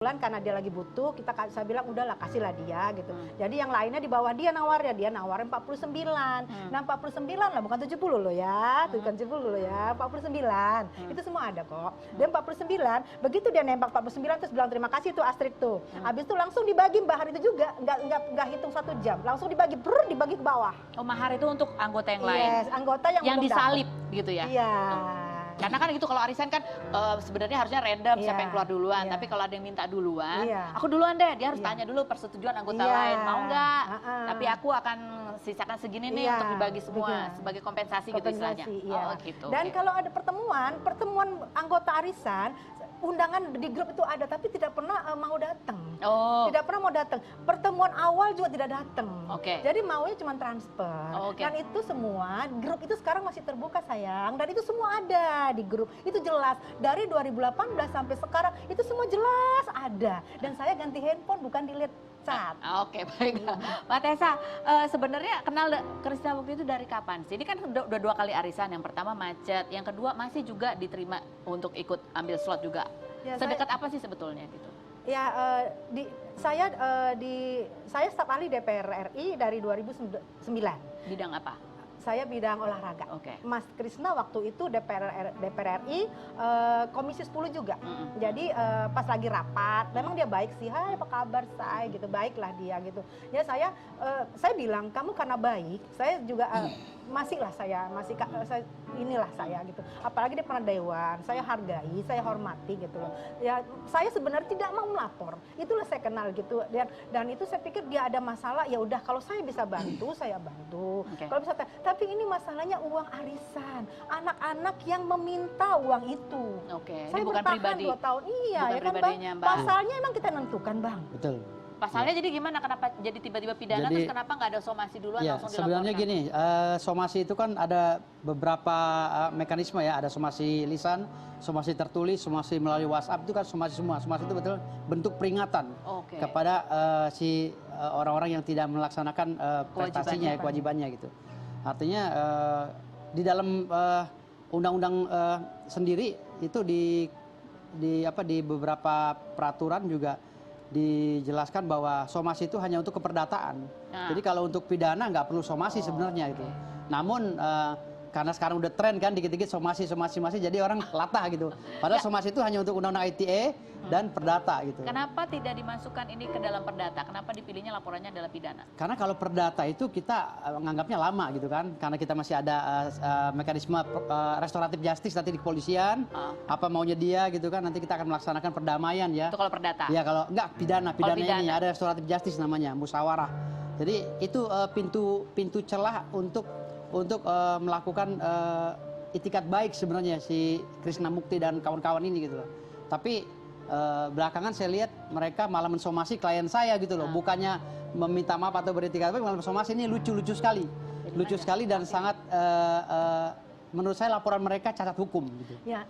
Karena dia lagi butuh, saya bilang udahlah kasihlah dia gitu. Jadi yang lainnya di bawah dia nawarin 49. Nah 49 lah, bukan 70 loh ya, bukan 70 loh ya, 49. Itu semua ada kok. Dan 49, begitu dia nembak 49 terus bilang terima kasih tuh Astrid tuh. Habis itu langsung dibagi mahar itu juga, nggak hitung 1 jam, langsung dibagi ke bawah. Oh, mahar itu untuk anggota yang lain? Yes, anggota yang belum disalip dapat. gitu ya? Iya. Karena kan gitu kalau arisan kan sebenarnya harusnya random siapa yang keluar duluan. Tapi kalau ada yang minta duluan, aku duluan deh. Dia harus tanya dulu persetujuan anggota lain, mau nggak? Tapi aku akan sisakan segini nih untuk dibagi semua sebagai kompensasi gitu istilahnya. Iya. Oh gitu. Dan kalau ada pertemuan anggota arisan, undangan di grup itu ada tapi tidak pernah mau datang. Tidak pernah mau datang. Pertemuan awal juga tidak datang. Jadi maunya cuma transfer. Dan itu semua grup itu sekarang masih terbuka sayang. Dan itu semua ada di grup. Itu jelas dari 2018 sampai sekarang itu semua jelas ada. Dan saya ganti handphone bukan delete chat. Oke, baik. Mbak Tessa, sebenarnya kenal Krisna Mukti itu dari kapan sih? Ini kan udah 2 kali arisan. Yang pertama macet, yang kedua masih juga diterima untuk ikut ambil slot juga. Ya, sedekat apa sih sebetulnya gitu? Ya, saya staf ahli DPR RI dari 2009. Bidang apa? Saya bidang olahraga. Mas Krisna waktu itu DPR RI Komisi 10 juga. Jadi pas lagi rapat, memang dia baik sih, hai apa kabar say gitu, baiklah dia gitu. Ya saya bilang kamu karena baik, saya juga masih inilah saya gitu. Apalagi dia pernah dewan, saya hargai, saya hormati gitu loh. Ya saya sebenarnya tidak mau melapor. Itulah saya kenal gitu. Dan itu saya pikir dia ada masalah, ya udah kalau saya bisa bantu, saya bantu. Kalau bisa, tapi ini masalahnya uang arisan, anak-anak yang meminta uang itu. Saya bukan bertahan pribadi. 2 tahun, iya bukan ya kan Bang. Pasalnya emang kita nentukan Bang. Betul. Pasalnya jadi gimana? Kenapa jadi tiba-tiba pidana? Terus kenapa nggak ada somasi duluan langsung dilaporkan? Sebenarnya gini, somasi itu kan ada beberapa mekanisme ya. Ada somasi lisan, somasi tertulis, somasi melalui WhatsApp, itu kan somasi semua. Somasi itu betul bentuk peringatan kepada si orang-orang yang tidak melaksanakan prestasinya, kewajibannya gitu. Artinya di dalam undang-undang sendiri itu di beberapa peraturan juga dijelaskan bahwa somasi itu hanya untuk keperdataan. Jadi kalau untuk pidana nggak perlu somasi sebenarnya itu. Namun karena sekarang udah tren kan dikit-dikit somasi, jadi orang latah gitu. Padahal somasi itu hanya untuk undang-undang ITE dan perdata gitu. Kenapa tidak dimasukkan ini ke dalam perdata? Kenapa dipilihnya laporannya adalah pidana? Karena kalau perdata itu kita menganggapnya lama gitu kan. Karena kita masih ada mekanisme restoratif justice nanti di kepolisian. Apa maunya dia gitu kan. Nanti kita akan melaksanakan perdamaian ya. Itu kalau perdata? Ya kalau enggak pidana ini ada restoratif justice namanya, musyawarah. Jadi itu pintu celah untuk melakukan itikat baik sebenarnya si Krisna Mukti dan kawan-kawan ini gitu loh. Tapi belakangan saya lihat mereka malah mensomasi klien saya gitu loh. Bukannya meminta maaf atau beritikat baik, malah mensomasi. Ini lucu sekali. Lucu sekali dan sangat menurut saya laporan mereka cacat hukum gitu. Ya,